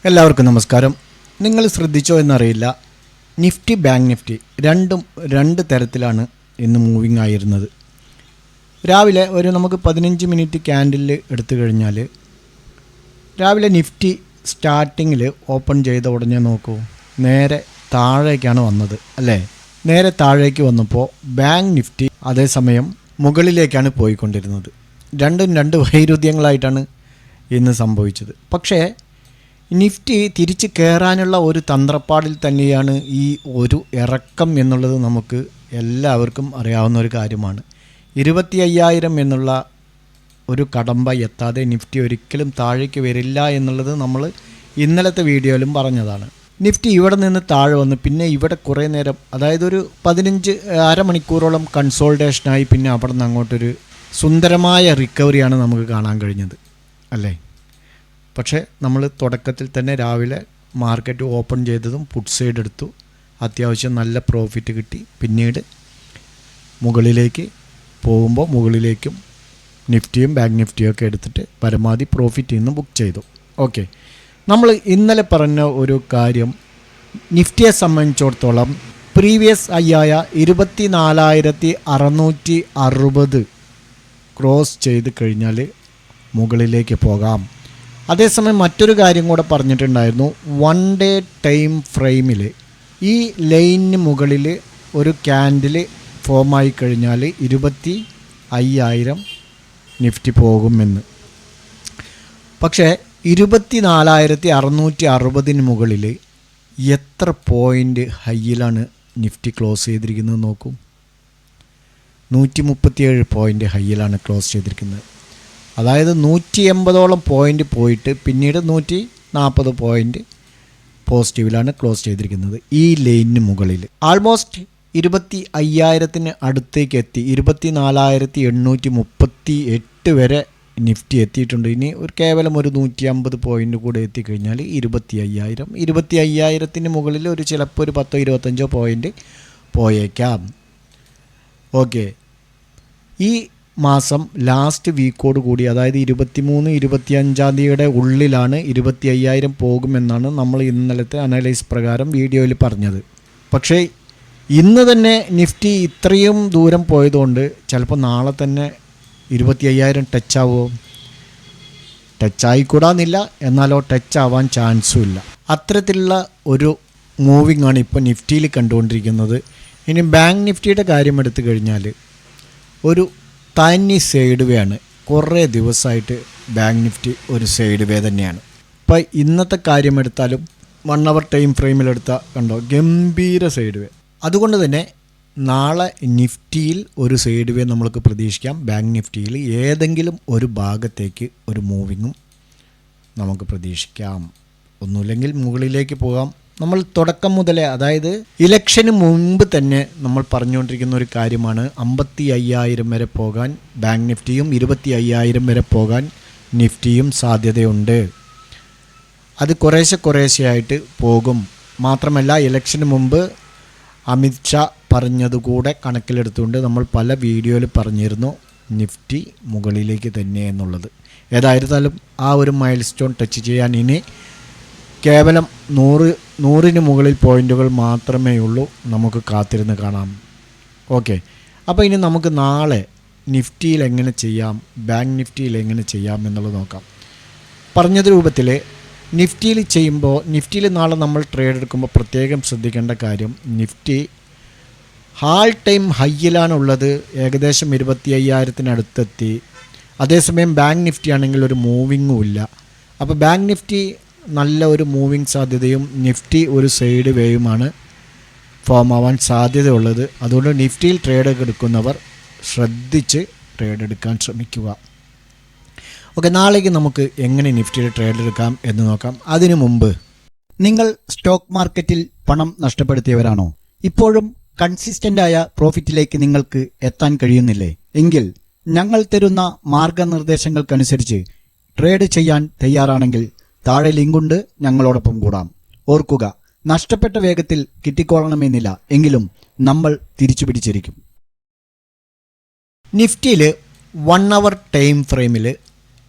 എല്ലാവർക്കും നമസ്കാരം. നിങ്ങൾ ശ്രദ്ധിച്ചോ എന്നറിയില്ല, നിഫ്റ്റി ബാങ്ക് നിഫ്റ്റി രണ്ടും രണ്ട് തരത്തിലാണ് ഇന്ന് മൂവിങ് ആയിരുന്നത്. രാവിലെ നമുക്ക് 15 മിനിറ്റ് ക്യാൻഡിൽ എടുത്തു കഴിഞ്ഞാൽ രാവിലെ നിഫ്റ്റി സ്റ്റാർട്ടിങ്ങിൽ ഓപ്പൺ ചെയ്ത ഉടനെ നോക്കൂ, നേരെ താഴേക്കാണ് വന്നത് അല്ലേ. നേരെ താഴേക്ക് വന്നപ്പോൾ ബാങ്ക് നിഫ്റ്റി അതേസമയം മുകളിലേക്കാണ് പോയിക്കൊണ്ടിരുന്നത്. രണ്ടും രണ്ട് വൈരുദ്ധ്യങ്ങളായിട്ടാണ് ഇന്ന് സംഭവിച്ചത്. പക്ഷേ നിഫ്റ്റി തിരിച്ച് കയറാനുള്ള ഒരു തന്ത്രപ്പാടിൽ തന്നെയാണ് ഈ ഒരു ഇറക്കം എന്നുള്ളത് നമുക്ക് എല്ലാവർക്കും അറിയാവുന്ന ഒരു കാര്യമാണ്. 25,000 എന്നുള്ള ഒരു കടമ്പ എത്താതെ നിഫ്റ്റി ഒരിക്കലും താഴേക്ക് വരില്ല എന്നുള്ളത് നമ്മൾ ഇന്നലത്തെ വീഡിയോയിലും പറഞ്ഞതാണ്. നിഫ്റ്റി ഇവിടെ നിന്ന് താഴെ വന്ന് പിന്നെ ഇവിടെ കുറേ നേരം, അതായത് ഒരു 15 മണിക്കൂറോളം കൺസോൾട്ടേഷനായി പിന്നെ അവിടെ നിന്ന് അങ്ങോട്ടൊരു സുന്ദരമായ റിക്കവറിയാണ് നമുക്ക് കാണാൻ കഴിഞ്ഞത് അല്ലേ. പക്ഷേ നമ്മൾ തുടക്കത്തിൽ തന്നെ രാവിലെ മാർക്കറ്റ് ഓപ്പൺ ചെയ്തതും പുട്ട് സൈഡ് എടുത്തു, അത്യാവശ്യം നല്ല പ്രോഫിറ്റ് കിട്ടി. പിന്നീട് മുകളിലേക്ക് പോകുമ്പോൾ മുകളിലേക്കും നിഫ്റ്റിയും ബാങ്ക് നിഫ്റ്റിയും ഒക്കെ എടുത്തിട്ട് പരമാവധി പ്രോഫിറ്റ് ഇന്ന് ബുക്ക് ചെയ്തു. ഓക്കെ, നമ്മൾ ഇന്നലെ പറഞ്ഞ ഒരു കാര്യം, നിഫ്റ്റിയെ സംബന്ധിച്ചിടത്തോളം പ്രീവിയസ് ഹൈയായ 24,660 ക്രോസ് ചെയ്ത് കഴിഞ്ഞാൽ മുകളിലേക്ക് പോകാം. അതേസമയം മറ്റൊരു കാര്യം കൂടെ പറഞ്ഞിട്ടുണ്ടായിരുന്നു, 1 ഡേ ടൈം ഫ്രെയിമിൽ ഈ ലൈനിന് മുകളിൽ ഒരു ക്യാൻഡിൽ ഫോമായി കഴിഞ്ഞാൽ 25,000 നിഫ്റ്റി പോകുമെന്ന്. പക്ഷേ 24,660 മുകളിൽ എത്ര പോയിൻ്റ് ഹൈയിലാണ് നിഫ്റ്റി ക്ലോസ് ചെയ്തിരിക്കുന്നത് നോക്കൂ. 137 പോയിൻ്റ് ഹൈയിലാണ് ക്ലോസ് ചെയ്തിരിക്കുന്നത്. അതായത് 180ഓളം പോയിൻ്റ് പോയിട്ട് പിന്നീട് 140 പോയിൻ്റ് പോസിറ്റീവിലാണ് ക്ലോസ് ചെയ്തിരിക്കുന്നത് ഈ ലൈനിന് മുകളിൽ. ആൾമോസ്റ്റ് 25,000 അടുത്തേക്ക് എത്തി. 24,838 വരെ നിഫ്റ്റി എത്തിയിട്ടുണ്ട്. ഇനി കേവലം ഒരു 150 പോയിൻ്റ് കൂടെ എത്തിക്കഴിഞ്ഞാൽ 25,000 മുകളിൽ ചിലപ്പോൾ ഒരു 10-25 പോയിൻ്റ് പോയേക്കാം. ഓക്കെ, ഈ മാസം ലാസ്റ്റ് വീക്കോട് കൂടി, അതായത് 23-25 ഉള്ളിലാണ് 25,000 പോകുമെന്നാണ് നമ്മൾ ഇന്നലത്തെ അനലൈസ് പ്രകാരം വീഡിയോയിൽ പറഞ്ഞത്. പക്ഷേ ഇന്ന് തന്നെ നിഫ്റ്റി ഇത്രയും ദൂരം പോയതുകൊണ്ട് ചിലപ്പോൾ നാളെ തന്നെ 25,000 ടച്ച് ആവുമോ? ടച്ചായിക്കൂടാന്നില്ല, എന്നാലോ ടച്ച് ആവാൻ ചാൻസും ഇല്ല. അത്തരത്തിലുള്ള ഒരു മൂവിങ് ആണ് ഇപ്പോൾ നിഫ്റ്റിയിൽ കണ്ടുകൊണ്ടിരിക്കുന്നത്. ഇനി ബാങ്ക് നിഫ്റ്റിയുടെ കാര്യം എടുത്തു കഴിഞ്ഞാൽ ഒരു തനി സൈഡ് വേ ആണ്. കുറേ ദിവസമായിട്ട് ബാങ്ക് നിഫ്റ്റി ഒരു സൈഡ് വേ തന്നെയാണ്. ഇപ്പോൾ ഇന്നത്തെ കാര്യം എടുത്താലും 1 അവർ ടൈം ഫ്രെയിമിലെടുത്ത കണ്ടോ, ഗംഭീര സൈഡ് വേ. അതുകൊണ്ട് തന്നെ നാളെ നിഫ്റ്റിയിൽ ഒരു സൈഡ് വേ നമ്മൾക്ക് പ്രതീക്ഷിക്കാം. ബാങ്ക് നിഫ്റ്റിയിൽ ഏതെങ്കിലും ഒരു ഭാഗത്തേക്ക് ഒരു മൂവിങ്ങും നമുക്ക് പ്രതീക്ഷിക്കാം. ഒന്നുമില്ലെങ്കിൽ മുകളിലേക്ക് പോകാം. നമ്മൾ തുടക്കം മുതലേ, അതായത് ഇലക്ഷന് മുമ്പ് തന്നെ നമ്മൾ പറഞ്ഞുകൊണ്ടിരിക്കുന്ന ഒരു കാര്യമാണ്, 55,000 വരെ പോകാൻ ബാങ്ക് നിഫ്റ്റിയും 25,000 വരെ പോകാൻ നിഫ്റ്റിയും സാധ്യതയുണ്ട്. അത് കുറേശ്ശെയായിട്ട് പോകും. മാത്രമല്ല ഇലക്ഷന് മുമ്പ് അമിത് ഷാ പറഞ്ഞതുകൂടെ കണക്കിലെടുത്തുകൊണ്ട് നമ്മൾ പല വീഡിയോയിൽ പറഞ്ഞിരുന്നു നിഫ്റ്റി മുകളിലേക്ക് തന്നെ എന്നുള്ളത്. ഏതായിരുന്നാലും ആ ഒരു മൈൽ സ്റ്റോൺ ടച്ച് ചെയ്യാൻ ഇനി കേവലം 100 മുകളിൽ പോയിൻ്റുകൾ മാത്രമേ ഉള്ളൂ. നമുക്ക് കാത്തിരുന്ന് കാണാം. ഓക്കെ, അപ്പോൾ ഇനി നമുക്ക് നാളെ നിഫ്റ്റിയിൽ എങ്ങനെ ചെയ്യാം, ബാങ്ക് നിഫ്റ്റിയിൽ എങ്ങനെ ചെയ്യാം എന്നുള്ളത് നോക്കാം. പറഞ്ഞത് രൂപത്തിൽ നിഫ്റ്റിയിൽ ചെയ്യുമ്പോൾ, നിഫ്റ്റിയിൽ നാളെ നമ്മൾ ട്രേഡ് എടുക്കുമ്പോൾ പ്രത്യേകം ശ്രദ്ധിക്കേണ്ട കാര്യം, നിഫ്റ്റി ഹാൾ ടൈം ഹൈയിലാണുള്ളത്, ഏകദേശം 25,000 അടുത്തെത്തി. അതേസമയം ബാങ്ക് നിഫ്റ്റി ആണെങ്കിൽ ഒരു മൂവിങ്ങും ഇല്ല. അപ്പോൾ ബാങ്ക് നിഫ്റ്റി നല്ല ഒരു മൂവിങ് സാധ്യതയും നിഫ്റ്റി ഒരു സൈഡ് വേയുമാണ് ഫോം ആവാൻ സാധ്യതയുള്ളത്. അതുകൊണ്ട് നിഫ്റ്റിയിൽ ട്രേഡ് എടുക്കുന്നവർ ശ്രദ്ധിച്ച് ട്രേഡ് എടുക്കാൻ ശ്രമിക്കുക. ഓക്കെ, നാളേക്ക് നമുക്ക് എങ്ങനെ നിഫ്റ്റിയിൽ ട്രേഡ് എടുക്കാം എന്ന് നോക്കാം. അതിനു മുമ്പ്, നിങ്ങൾ സ്റ്റോക്ക് മാർക്കറ്റിൽ പണം നഷ്ടപ്പെടുത്തിയവരാണോ? ഇപ്പോഴും കൺസിസ്റ്റൻ്റായ പ്രോഫിറ്റിലേക്ക് നിങ്ങൾക്ക് എത്താൻ കഴിയുന്നില്ലേ? എങ്കിൽ ഞങ്ങൾ തരുന്ന മാർഗനിർദ്ദേശങ്ങൾക്കനുസരിച്ച് ട്രേഡ് ചെയ്യാൻ തയ്യാറാണെങ്കിൽ താഴെ ലിങ്കുണ്ട്, ഞങ്ങളോടൊപ്പം കൂടാം. ഓർക്കുക, നഷ്ടപ്പെട്ട വേഗത്തിൽ കിട്ടിക്കൊള്ളണമെന്നില്ല, എങ്കിലും നമ്മൾ തിരിച്ചു പിടിച്ചിരിക്കും. നിഫ്റ്റിയിൽ 1 അവർ ടൈം ഫ്രെയിമിൽ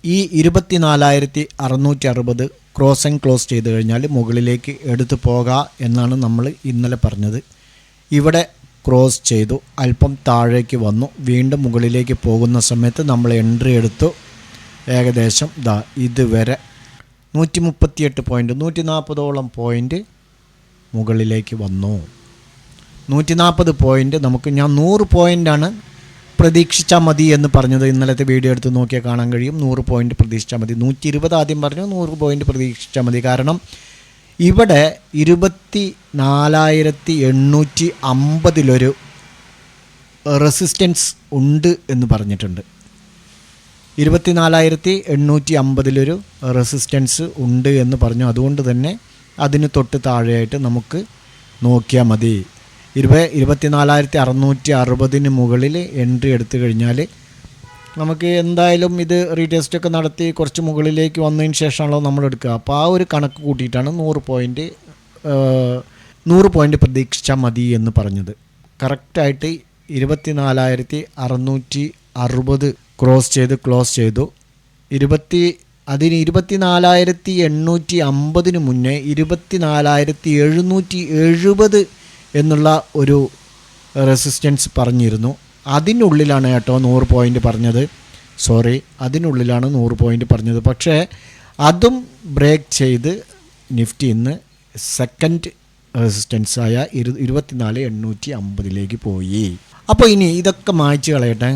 ഈ 24,660 ക്രോസ് ആൻഡ് ക്ലോസ് ചെയ്ത് കഴിഞ്ഞാൽ മുകളിലേക്ക് എടുത്തു പോകാം എന്നാണ് നമ്മൾ ഇന്നലെ പറഞ്ഞത്. ഇവിടെ ക്രോസ് ചെയ്തു, അല്പം താഴേക്ക് വന്നു, വീണ്ടും മുകളിലേക്ക് പോകുന്ന സമയത്ത് നമ്മൾ എൻട്രി എടുത്തു. ഏകദേശം ഇതുവരെ 138 പോയിൻറ്റ് 140ഓളം പോയിൻറ്റ് മുകളിലേക്ക് വന്നു. 140 പോയിൻറ്റ് നമുക്ക്, ഞാൻ 100 പോയിൻ്റാണ് പ്രതീക്ഷിച്ചാൽ മതി എന്ന് പറഞ്ഞത്. ഇന്നലത്തെ വീഡിയോ എടുത്ത് നോക്കിയാൽ കാണാൻ കഴിയും. 100 പോയിൻറ്റ് പ്രതീക്ഷിച്ചാൽ മതി. 120 ആദ്യം പറഞ്ഞു, 100 പോയിൻറ്റ് പ്രതീക്ഷിച്ചാൽ മതി. കാരണം ഇവിടെ 24,850 റെസിസ്റ്റൻസ് ഉണ്ട് എന്ന് പറഞ്ഞിട്ടുണ്ട്. 24,850 റെസിസ്റ്റൻസ് ഉണ്ട് എന്ന് പറഞ്ഞു. അതുകൊണ്ട് തന്നെ അതിന് തൊട്ട് താഴെയായിട്ട് നമുക്ക് നോക്കിയാൽ മതി. 24,660 മുകളിൽ എൻട്രി എടുത്തു കഴിഞ്ഞാൽ നമുക്ക് എന്തായാലും ഇത് റീടെസ്റ്റൊക്കെ നടത്തി കുറച്ച് മുകളിലേക്ക് വന്നതിന് ശേഷമാണല്ലോ നമ്മൾ എടുക്കുക. അപ്പോൾ ആ ഒരു കണക്ക് കൂട്ടിയിട്ടാണ് 100 പോയിൻറ്റ് പ്രതീക്ഷിച്ചാൽ മതി എന്ന് പറഞ്ഞത്. കറക്റ്റായിട്ട് 24,660 ക്രോസ് ചെയ്ത് ക്ലോസ് ചെയ്തു. അതിന് 24,850 മുന്നേ 24,770 എന്നുള്ള ഒരു റെസിസ്റ്റൻസ് പറഞ്ഞിരുന്നു. അതിനുള്ളിലാണ് കേട്ടോ 100 പോയിൻ്റ് പറഞ്ഞത്. അതിനുള്ളിലാണ് 100 പോയിൻ്റ് പറഞ്ഞത്. പക്ഷേ അതും ബ്രേക്ക് ചെയ്ത് നിഫ്റ്റി ഇന്ന് സെക്കൻഡ് റെസിസ്റ്റൻസായ 24,850 പോയി. അപ്പോൾ ഇനി ഇതൊക്കെ മായ്ച്ച് കളയട്ടെ.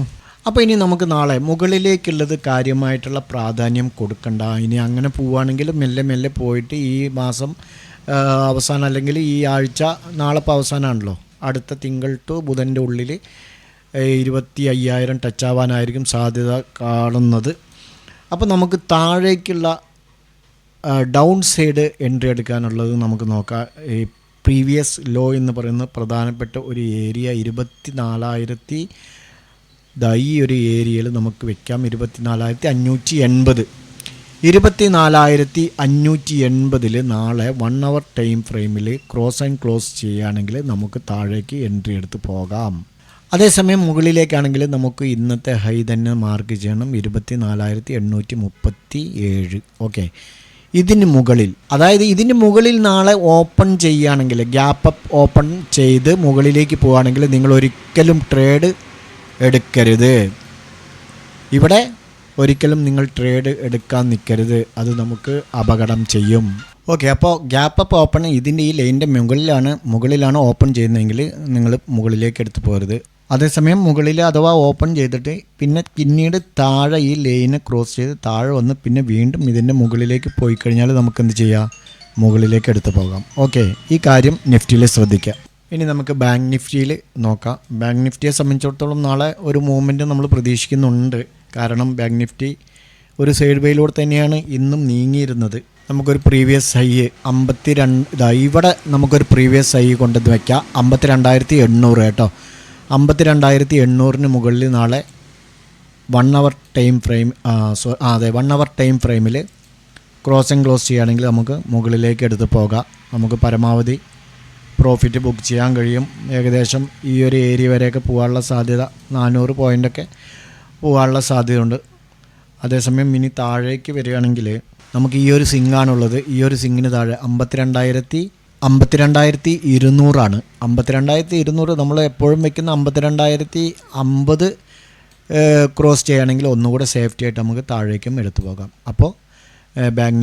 അപ്പോൾ ഇനി നമുക്ക് നാളെ മുകളിലേക്കുള്ളത് കാര്യമായിട്ടുള്ള പ്രാധാന്യം കൊടുക്കണ്ട. ഇനി അങ്ങനെ പോവുകയാണെങ്കിൽ മെല്ലെ മെല്ലെ പോയിട്ട് ഈ മാസം അവസാനം അല്ലെങ്കിൽ ഈ ആഴ്ച, നാളെ ഇപ്പോൾ അവസാനമാണല്ലോ, അടുത്ത തിങ്കൾ ടു ബുധൻ്റെ ഉള്ളിൽ 25,000 ടച്ച് ആവാനായിരിക്കും സാധ്യത കാണുന്നത്. അപ്പോൾ നമുക്ക് താഴേക്കുള്ള ഡൗൺ സൈഡ് എൻട്രി എടുക്കാനുള്ളത് നമുക്ക് നോക്കാം. ഈ പ്രീവിയസ് ലോ എന്ന് പറയുന്ന പ്രധാനപ്പെട്ട ഒരു ഏരിയ 24,000, ഈ ഒരു ഏരിയയിൽ നമുക്ക് വെക്കാം 24,580. 24,580 നാളെ 1 hour ടൈം ഫ്രെയിമിൽ ക്രോസ് ആൻഡ് ക്ലോസ് ചെയ്യുകയാണെങ്കിൽ നമുക്ക് താഴേക്ക് എൻട്രി എടുത്ത് പോകാം. അതേസമയം മുകളിലേക്കാണെങ്കിൽ നമുക്ക് ഇന്നത്തെ ഹൈ തന്നെ മാർക്ക് ചെയ്യണം, 24,837. ഓക്കെ, ഇതിന് മുകളിൽ, അതായത് ഇതിന് മുകളിൽ നാളെ ഓപ്പൺ ചെയ്യുകയാണെങ്കിൽ, ഗ്യാപ്പ് അപ്പ് ഓപ്പൺ ചെയ്ത് മുകളിലേക്ക് പോവുകയാണെങ്കിൽ നിങ്ങൾ ഒരിക്കലും ട്രേഡ് എടുക്കരുത്. ഇവിടെ ഒരിക്കലും നിങ്ങൾ ട്രേഡ് എടുക്കാൻ നിൽക്കരുത്, അത് നമുക്ക് അപകടം ചെയ്യും. ഓക്കെ, അപ്പോൾ ഗ്യാപ്പ് അപ്പ് ഓപ്പൺ ഇതിൻ്റെ ഈ ലൈനിൻ്റെ മുകളിലാണ് ഓപ്പൺ ചെയ്യുന്നതെങ്കിൽ നിങ്ങൾ മുകളിലേക്ക് എടുത്ത് പോകരുത്. അതേസമയം മുകളിൽ അഥവാ ഓപ്പൺ ചെയ്തിട്ട് പിന്നീട് താഴെ ഈ ലൈന് ക്രോസ് ചെയ്ത് താഴെ വന്ന് പിന്നെ വീണ്ടും ഇതിൻ്റെ മുകളിലേക്ക് പോയി കഴിഞ്ഞാൽ നമുക്ക് എന്ത് ചെയ്യാം, മുകളിലേക്ക് എടുത്ത് പോകാം. ഓക്കെ, ഈ കാര്യം നിഫ്റ്റിയിൽ ശ്രദ്ധിക്കുക. ഇനി നമുക്ക് ബാങ്ക് നിഫ്റ്റിയിൽ നോക്കാം. ബാങ്ക് നിഫ്റ്റിയെ സംബന്ധിച്ചിടത്തോളം നാളെ ഒരു മൂവ്മെൻറ്റ് നമ്മൾ പ്രതീക്ഷിക്കുന്നുണ്ട്. കാരണം ബാങ്ക് നിഫ്റ്റി ഒരു സൈഡ് വേയിലൂടെ തന്നെയാണ് ഇന്നും നീങ്ങിയിരുന്നത്. നമുക്കൊരു പ്രീവിയസ് ഹൈ 52, ഇവിടെ നമുക്കൊരു പ്രീവിയസ് ഹൈ കൊണ്ടുവന്ന് വയ്ക്കാം 52,800 കേട്ടോ. 52,800 മുകളിൽ നാളെ 1 hour time frame, 1 hour time ഫ്രെയിമിൽ ക്രോസ് ആൻഡ് ക്ലോസ് ചെയ്യുകയാണെങ്കിൽ നമുക്ക് മുകളിലേക്ക് എടുത്ത് പോകാം. നമുക്ക് പരമാവധി പ്രോഫിറ്റ് ബുക്ക് ചെയ്യാൻ കഴിയും. ഏകദേശം ഈ ഒരു ഏരിയ വരെയൊക്കെ പോകാനുള്ള സാധ്യത, 400 പോയിൻ്റൊക്കെ പോകാനുള്ള സാധ്യതയുണ്ട്. അതേസമയം ഇനി താഴേക്ക് വരികയാണെങ്കിൽ നമുക്ക് ഈ ഒരു സിങ്ങാണുള്ളത്. ഈ ഒരു സിങ്ങിന് താഴെ 52,200 ആണ്. 52,200 നമ്മൾ എപ്പോഴും വെക്കുന്ന 52,050 ക്രോസ് ചെയ്യുകയാണെങ്കിൽ ഒന്നുകൂടെ സേഫ്റ്റി ആയിട്ട് നമുക്ക് താഴേക്കും എടുത്തു പോകാം. അപ്പോൾ ബാങ്ക്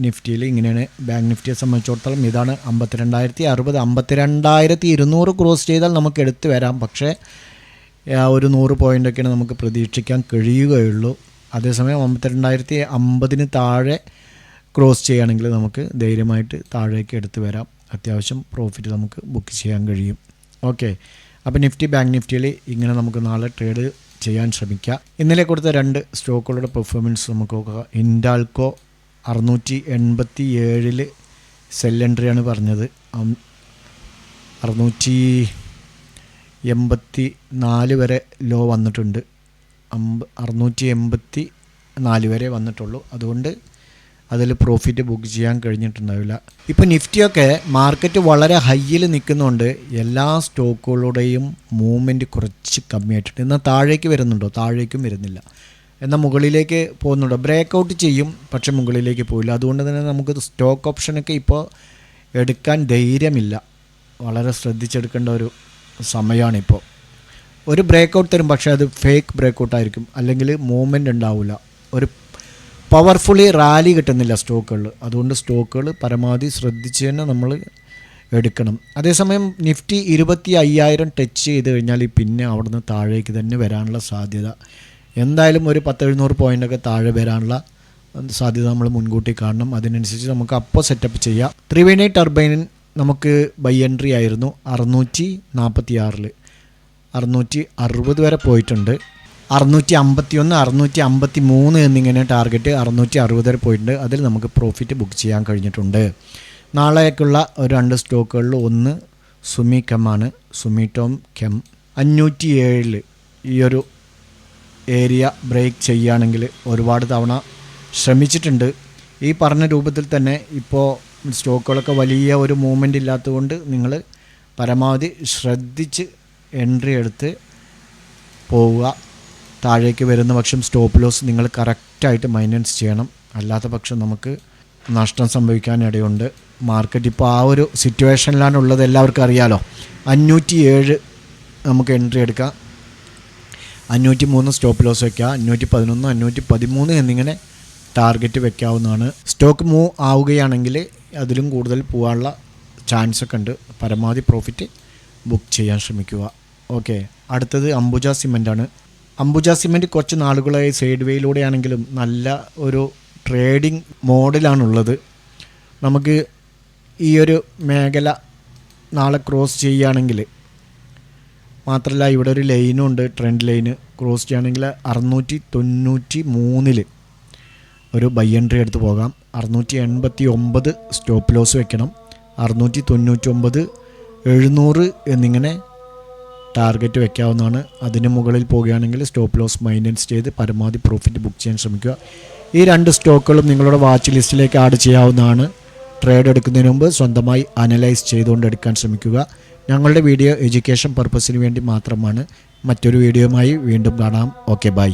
നിഫ്റ്റിയിൽ ഇങ്ങനെയാണ്. ബാങ്ക് നിഫ്റ്റിയെ സംബന്ധിച്ചിടത്തോളം ഇതാണ് 52,060. 52,200 ക്രോസ് ചെയ്താൽ നമുക്ക് എടുത്തു വരാം. പക്ഷേ ഒരു 100 പോയിൻ്റൊക്കെയാണ് നമുക്ക് പ്രതീക്ഷിക്കാൻ കഴിയുകയുള്ളൂ. അതേസമയം 52,050 താഴെ ക്രോസ് ചെയ്യുകയാണെങ്കിൽ നമുക്ക് ധൈര്യമായിട്ട് താഴേക്ക് എടുത്തു വരാം. അത്യാവശ്യം പ്രോഫിറ്റ് നമുക്ക് ബുക്ക് ചെയ്യാൻ കഴിയും. ഓക്കെ, അപ്പോൾ ബാങ്ക് നിഫ്റ്റിയിൽ ഇങ്ങനെ നമുക്ക് നാളെ ട്രേഡ് ചെയ്യാൻ ശ്രമിക്കുക. ഇന്നലെ കൊടുത്ത 2 സ്റ്റോക്കുകളുടെ പെർഫോമൻസ് നമുക്ക് നോക്കുക. ഹിൻഡാൽകോ 687 സെൽ എൻട്രിയാണ് പറഞ്ഞത്. 684 വരെ ലോ വന്നിട്ടുണ്ട്. 684 വരെ വന്നിട്ടുള്ളൂ. അതുകൊണ്ട് അതിൽ പ്രോഫിറ്റ് ബുക്ക് ചെയ്യാൻ കഴിഞ്ഞിട്ടുണ്ടാവില്ല. ഇപ്പോൾ നിഫ്റ്റിയൊക്കെ മാർക്കറ്റ് വളരെ ഹൈയിൽ നിൽക്കുന്നുണ്ട്. എല്ലാ സ്റ്റോക്കുകളുടെയും മൂവ്മെൻറ്റ് കുറച്ച് കമ്മിയായിട്ടുണ്ട്. എന്നാൽ താഴേക്ക് വരുന്നുണ്ടോ? താഴേക്കും വരുന്നില്ല. എന്നാൽ മുകളിലേക്ക് പോകുന്നുണ്ട്. ബ്രേക്ക് ഔട്ട് ചെയ്യും, പക്ഷെ മുകളിലേക്ക് പോയില്ല. അതുകൊണ്ട് തന്നെ നമുക്ക് സ്റ്റോക്ക് ഓപ്ഷനൊക്കെ ഇപ്പോൾ എടുക്കാൻ ധൈര്യമില്ല. വളരെ ശ്രദ്ധിച്ചെടുക്കേണ്ട ഒരു സമയമാണിപ്പോൾ. ഒരു ബ്രേക്ക് ഔട്ട് തരും, പക്ഷേ അത് ഫേക്ക് ബ്രേക്ക് ഔട്ടായിരിക്കും, അല്ലെങ്കിൽ മൂവ്മെൻറ്റ് ഉണ്ടാവില്ല. ഒരു പവർഫുള്ളി റാലി കിട്ടുന്നില്ല സ്റ്റോക്കുകളിൽ. അതുകൊണ്ട് സ്റ്റോക്കുകൾ പരമാവധി ശ്രദ്ധിച്ച് തന്നെ നമ്മൾ എടുക്കണം. അതേസമയം നിഫ്റ്റി 25,000 ടച്ച് ചെയ്ത് കഴിഞ്ഞാൽ പിന്നെ അവിടുന്ന് താഴേക്ക് തന്നെ വരാനുള്ള സാധ്യത, എന്തായാലും ഒരു 10-700 പോയിൻ്റൊക്കെ താഴെ വരാനുള്ള സാധ്യത നമ്മൾ മുൻകൂട്ടി കാണണം. അതിനനുസരിച്ച് നമുക്ക് അപ്പോൾ സെറ്റപ്പ് ചെയ്യാം. ത്രിവേണി ടർബൈൻ നമുക്ക് ബൈ എൻട്രി ആയിരുന്നു 646, 660 വരെ പോയിട്ടുണ്ട്. 651, 653 എന്നിങ്ങനെ ടാർഗറ്റ് 660 വരെ പോയിട്ടുണ്ട്. അതിൽ നമുക്ക് പ്രോഫിറ്റ് ബുക്ക് ചെയ്യാൻ കഴിഞ്ഞിട്ടുണ്ട്. നാളേക്കുള്ള ഒരു 2 സ്റ്റോക്കുകളിൽ ഒന്ന് സുമി കെമാണ്. സുമിറ്റോം കെം 507 ഈ ഒരു ഏരിയ ബ്രേക്ക് ചെയ്യുകയാണെങ്കിൽ ഒരുപാട് തവണ ശ്രമിച്ചിട്ടുണ്ട്. ഈ പറഞ്ഞ രൂപത്തിൽ തന്നെ ഇപ്പോൾ സ്റ്റോക്കുകളൊക്കെ വലിയ ഒരു മൂവ്മെൻ്റ് ഇല്ലാത്തതുകൊണ്ട് നിങ്ങൾ പരമാവധി ശ്രദ്ധിച്ച് എൻട്രി എടുത്ത് പോവുക. താഴേക്ക് വരുന്ന പക്ഷം സ്റ്റോപ്പ് ലോസ് നിങ്ങൾ കറക്റ്റായിട്ട് മൈനസ് ചെയ്യണം. അല്ലാത്ത പക്ഷം നമുക്ക് നഷ്ടം സംഭവിക്കാനിടയുണ്ട്. മാർക്കറ്റ് ഇപ്പോൾ ആ ഒരു സിറ്റുവേഷനിലാണ് ഉള്ളത്, എല്ലാവർക്കും അറിയാലോ. 507 നമുക്ക് എൻട്രി എടുക്കാം, 503 സ്റ്റോപ്പ് ലോസ് വയ്ക്കുക, 511, 513 എന്നിങ്ങനെ ടാർഗറ്റ് വെക്കാവുന്നതാണ്. സ്റ്റോക്ക് മൂവ് ആവുകയാണെങ്കിൽ അതിലും കൂടുതൽ പോകാനുള്ള ചാൻസൊക്കെ ഉണ്ട്. പരമാവധി പ്രോഫിറ്റ് ബുക്ക് ചെയ്യാൻ ശ്രമിക്കുക. ഓക്കെ, അടുത്തത് അംബുജ സിമൻ്റാണ്. അംബുജ സിമൻറ്റ് കുറച്ച് നാളുകളായി സൈഡ് വേയിലൂടെയാണെങ്കിലും നല്ല ഒരു ട്രേഡിംഗ് മോഡിലാണുള്ളത്. നമുക്ക് ഈ ഒരു മേഖല നാളെ ക്രോസ് ചെയ്യുകയാണെങ്കിൽ, മാത്രമല്ല ഇവിടെ ഒരു ലൈനും ഉണ്ട്, ട്രെൻഡ് ലൈന് ക്രോസ് ചെയ്യുകയാണെങ്കിൽ 693 ഒരു ബൈ എൻട്രി എടുത്ത് പോകാം. 689 സ്റ്റോപ്പ് ലോസ് വെക്കണം. 699, 700 എന്നിങ്ങനെ ടാർഗറ്റ് വെക്കാവുന്നതാണ്. അതിന് മുകളിൽ പോവുകയാണെങ്കിൽ സ്റ്റോപ്പ് ലോസ് മൈനസ് ചെയ്ത് പരമാവധി പ്രോഫിറ്റ് ബുക്ക് ചെയ്യാൻ ശ്രമിക്കുക. ഈ 2 സ്റ്റോക്കുകളും നിങ്ങളുടെ വാച്ച് ലിസ്റ്റിലേക്ക് ആഡ് ചെയ്യാവുന്നതാണ്. ട്രേഡ് എടുക്കുന്നതിന് മുമ്പ് സ്വന്തമായി അനലൈസ് ചെയ്തുകൊണ്ട് എടുക്കാൻ ശ്രമിക്കുക. ഞങ്ങളുടെ വീഡിയോ എഡ്യൂക്കേഷൻ പർപ്പസിന് വേണ്ടി മാത്രമാണ്. മറ്റൊരു വീഡിയോയുമായി വീണ്ടും കാണാം. Okay, by.